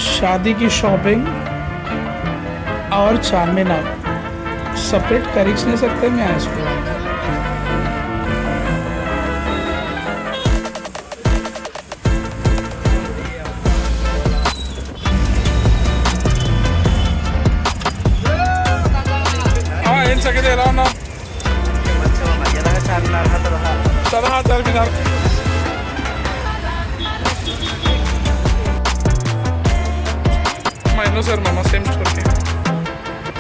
शादी की शॉपिंग और चारमीनार सेपरेट कर ही नहीं सकते मैं इसको। ఏం సంగతి ఎలా ఉన్నావు? తరహా చార్మినార్ మా ఎన్నో సార్ మా సేమ్ స్టోర్కి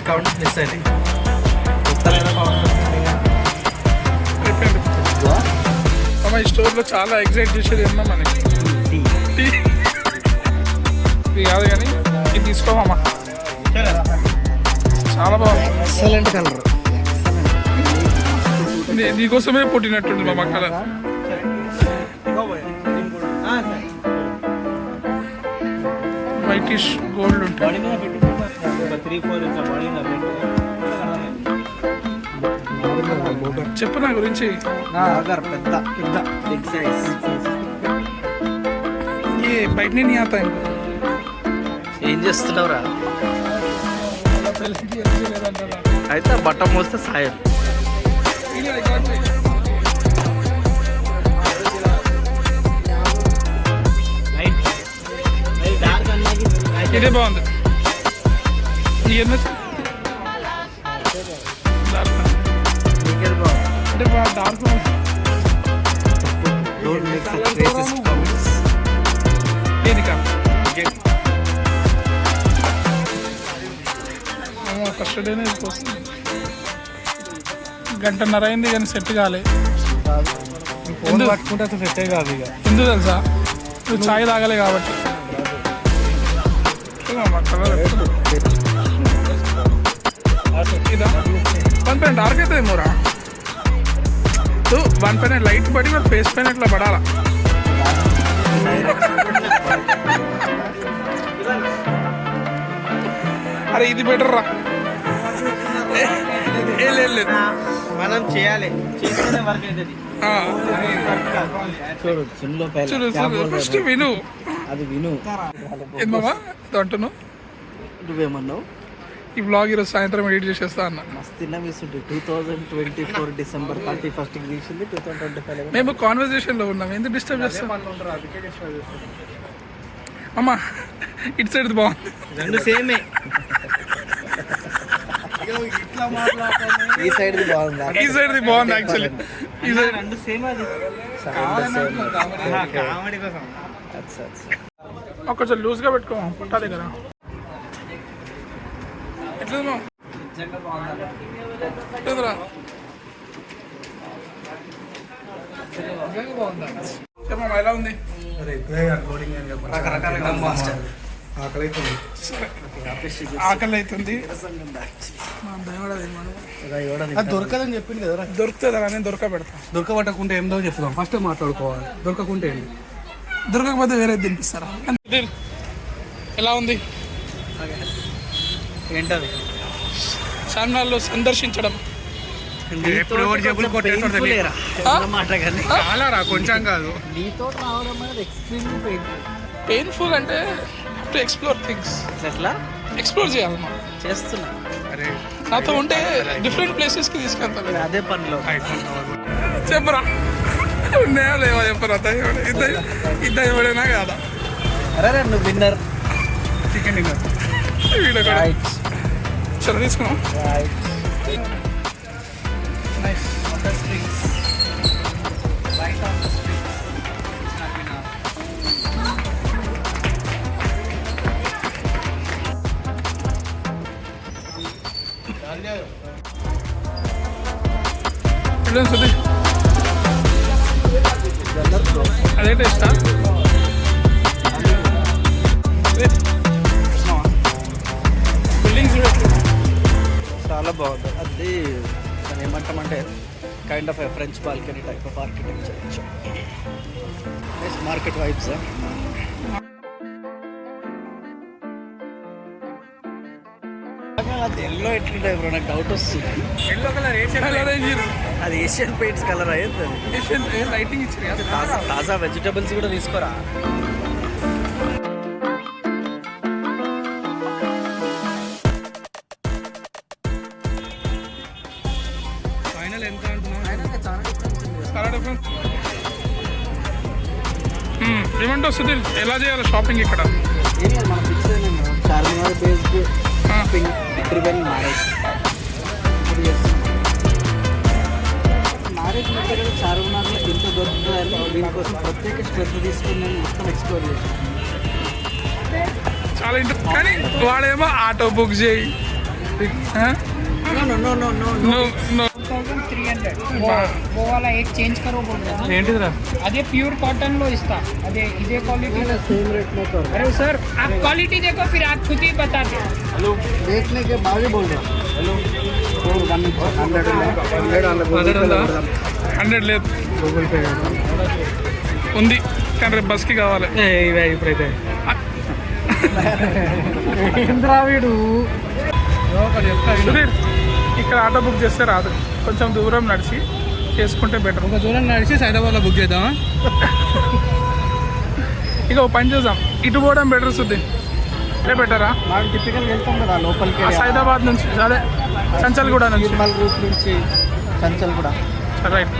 కౌంట్ మిస్ అయింది. అమ్మ ఈ స్టోర్లో చాలా ఎగ్జైట్ చేసేది ఏమన్నా మనకి టీ ఇది కాదు కానీ ఇది తీసుకోమమ్మా, చాలా బాగుంది. ఎక్సలెంట్ కలర్, నీకోసమే పుట్టినట్టుంది మా కలర్. వైటిష్ గోల్డ్ ఉంటుంది. చెప్పు నా గురించి. ఏ బయట నేను ఆతా ఏం చేస్తున్నావురా? అయితే బట్ట మోస్తే సాయం. ఇదే బాగుంది. అంటే డార్క్ దేనికా ఫస్ట్ డేనే వస్తుంది. గంటన్నర అయింది కానీ సెట్ కాలే. ఎందుకు పట్టుకుంటే అసలు సెట్ కాదు. ఇక ఎందుకు తెలుసా? నువ్వు ఛాయ్ తాగలే కాబట్టి. వన్ పైన డార్క్ అవుతుంది మోరా. వన్ పైన లైట్ పడి వాళ్ళ ఫేస్ పైన ఇట్లా పడాలా. అరే ఇది బెటర్ రా. లేదు మనం చేయాలి, చేస్తేనే వర్క్ అవుతుంది. చూడు ఫస్ట్ విను, అది విను. ఏం మామా అంటున్నావు? నువ్వేమన్నావు? ఈ బ్లాగ్ ఈరోజు సాయంత్రం ఎడిట్ చేసేస్తా అన్న. మస్తు నవ్విస్తుంటే 2024 డిసెంబర్ 31st తీసింది. 2025 మేము కాన్వర్జేషన్లో ఉన్నాం, ఎందుకు డిస్టర్బ్ చేస్తాం? అమ్మా ఇటు సైడ్ బాగుంది. రెండు సేమే. ఈ సైడ్ బాగుంది, ఈ సైడ్ బాగుంది. యాక్చువల్లీ ఈ సైడ్ రెండు సేమ్. అది కామెడీ కోసం. కొంచెం లూజ్గా పెట్టుకో పుట్టా దగ్గర. ఎట్లా చెప్పమ్మా ఎలా ఉంది? ఆకలి అవుతుంది. దొరకదని చెప్పింది కదా. దొరుకుతుందా? నేను దొరకబెడతా. దొరకబట్టకుంటే ఏందో చెప్తాం, ఫస్ట్ మాట్లాడుకోవాలి. దొరకకుంటే ఏంటి? దొరకకపోతే వేరే తినిపిస్తారా? ఎలా ఉంది? ఏంటది? చార్మినార్లో సందర్శించడం కొంచెం కాదు. పెయిన్ఫుల్ అంటే టు ఎక్స్ప్లోర్ థింగ్స్. ఎట్లా ఎక్స్ప్లోర్ చేయాలి మనం. చేస్తున్నా. అరే నాతో ఉంటే డిఫరెంట్ ప్లేసెస్కి తీసుకెళ్తాను. అదే పనిలో చెప్పరా? ఉన్నాయా లేవా చెప్పరా? ఇద్దరు ఎవడైనా కాదా? అరే నువ్వు విన్నర్. చికెన్ డిన్నర్ వీడియో కూడా చలో తీసుకున్నాం. అదే టేస్టా? బిల్డింగ్స్ చాలా బాగుంది. అది మనం ఏమంటామంటే kind of French balcony type of architecture. Market vibes. అది ఎల్లో ఎట్లుంటే బ్రో, నాకు డౌట్ వస్తుంది. ఎల్లో కలర్ అది ఏషియన్ పెయింట్స్ కలర్ అయ్యింది. ఏషియన్ లైటింగ్ ఇచ్చారు. తాజా వెజిటబుల్స్ కూడా తీసుకోరా. ఏమంటావు సుధీర్, ఎలా చేయాలి షాపింగ్ ఇక్కడ? ఏం లేదు, మనం ఫిక్స్ అయినాం Charminar based shopping driven marriage. ఇప్పుడు చేస్తున్నాం మ్యారేజ్ మెటీరియల్ చార్మినార్లో ఎంత దొరుకుతుందని దీనికోసం ప్రత్యేక శ్రద్ధ తీసుకుని నేను మొత్తం ఎక్స్ప్లోర్ చేశాను. చాలా కానీ వాడేమో ఆటో బుక్ చేయి. No. 1300 वो वाला एक चेंज करो बोल रहे हैं ఏంటిదిరా? अरे प्योर कॉटन लो इसका अरे इधे क्वालिटी सेम रेट में कर अरे सर आप क्वालिटी देखो फिर आप खुद ही बता दे हेलो देखने के बाद ही बोल रहा हूँ. हेलो 100 లేదు, गूगल पे ఉంది కానీ రేపు బస్కి కావాలి. ఇప్పుడైతే సుధీర్, ఇక్కడ ఆటో బుక్ చేస్తే రాదు, కొంచెం దూరం నడిచి చేసుకుంటే బెటర్. ఒక దూరం నడిచి హైదరాబాద్లో బుక్ చేద్దామా? ఇక ఓ పని చేద్దాం, ఇటు పోవడం బెటర్ సుధీర్. ఇదే బెటరా? మనం టిపికల్గా వెళ్తాం కదా లోపలికి, హైదరాబాద్ నుంచి, అదే చంచల్గూడ నుంచి, నిర్మల్ రూట్ నుంచి చంచల్ కూడా. రైట్.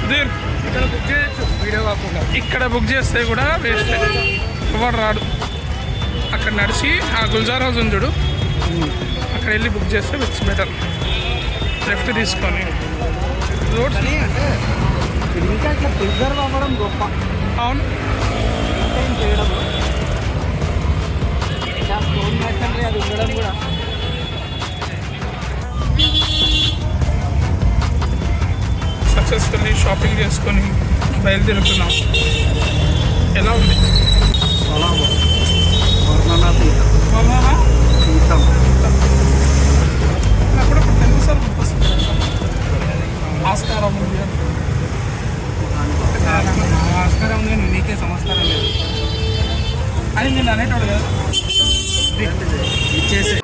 సుధీర్, ఇక్కడ బుక్ చేయొచ్చు వీడియో కాకుండా. ఇక్కడ బుక్ చేస్తే కూడా వేస్ట్, ఎవరు రాడు. అక్కడ నడిచి ఆ గుల్జార్ హౌస్ ఉంది చూడు, అక్కడ వెళ్ళి బుక్ చేస్తే ఇట్స్ బెటర్. లెఫ్ట్ తీసుకొని రోడ్స్. కానీ అంటే ఇది ఇంకా ఇట్లా ప్రిజర్వ్ అవ్వడం గొప్ప. అవును, మెయింటైన్ చేయడం ఇంకా స్టోన్ మెషనరీ అది ఉండడం కూడా. సక్సెస్ఫుల్లీ షాపింగ్ చేసుకొని బయలుదేరుతున్నాం. ఎలా ఉంది? చాలా బాగుంది. వర్ణన తీర్థం అప్పుడప్పుడు తెలుగుసారి గుర్తొస్తుంది. ఆస్కారం ఉంది అని. ఆస్కారం ఉంది, నీకే సంస్కారం లేదు అని నేను అనేటోడు కదా. ఇచ్చేసే.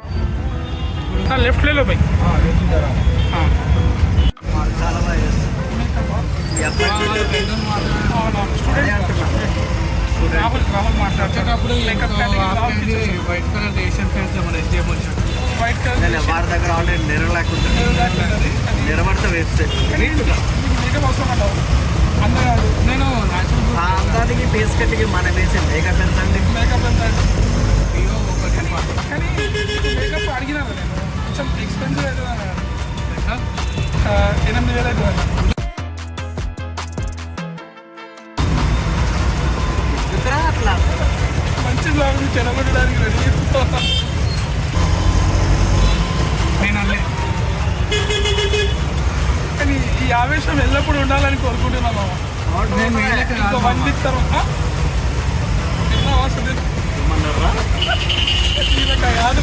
లెఫ్ట్ లేలో పోయి చాలా బాగా చేస్తాం. ఈ అబ్బాయి రాహుల్ మాట్లాడేటప్పుడు వైట్ కలర్ ఏషియన్ ఫ్రెండ్స్ మన ఎస్డిఎం వచ్చాడు. వైట్ కలర్ వారి దగ్గర ఆల్రెడీ నిరలేకుండా నిరబడితే వేస్తే అవసరం అంటావు. అందరూ నేను ఆ అందానికి ఫేస్ కట్టికి మన వేసే మేకప్ ఎంత అండి? మేకప్ ఎంత కానీ మేకప్ అడిగినాను నేను, కొంచెం ఎక్స్పెన్సివ్ అవుతుంది. 8,000 అవుతుంది. అట్లా మంచి బ్లాగ్ చెడగొట్టడానికి రెడీ. నేను అల్లే, కానీ ఈ ఆవేశం ఎల్లప్పుడూ ఉండాలని కోరుకుంటున్నాను. ఇంకో 1 వీక్ తర్వాత ఏమన్నారా? కాదు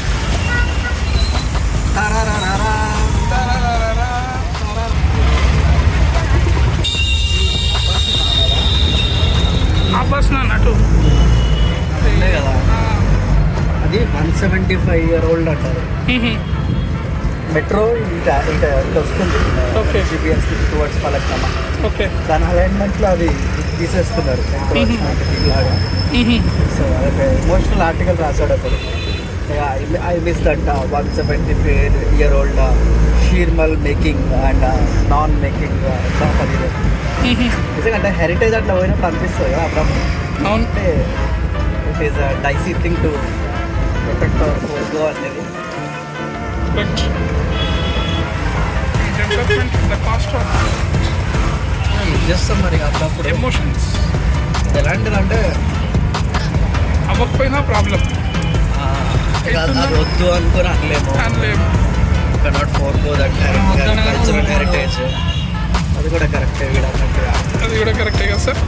తారారారా. ఆ బస్ అన్నట్టు అంతే కదా, అది 175-year-old అంటారు. మెట్రో ఇంకా ఇంకా వస్తుంది Okay. GPS towards Falaknuma. Okay. దాని అలైన్మెంట్లో అది తీసేస్తున్నారు లాగా. సో అదొక ఎమోషనల్ ఆర్టికల్ రాశాడు అతను. I miss that 175-year-old sheermal making and naan making shop అది. నిజంగా హెరిటేజ్ అట్లా పోయినప్పుడు అనిపిస్తుంది కదా అప్పుడు. అవును, అంటే it is a dicey thing to protect our photo అనేది. But development the cost of చేస్తాం మరి అప్పుడప్పుడు. ఎమోషన్స్ ఎలాంటిదంటే అవ్వకపోయినా ప్రాబ్లం అది వద్దు అనుకుని అనలేము. అనలేము. Cannot forgo that cultural heritage. అది కూడా కరెక్టే వీడు అన్నట్టుగా. అది కూడా కరెక్టే కదా సార్.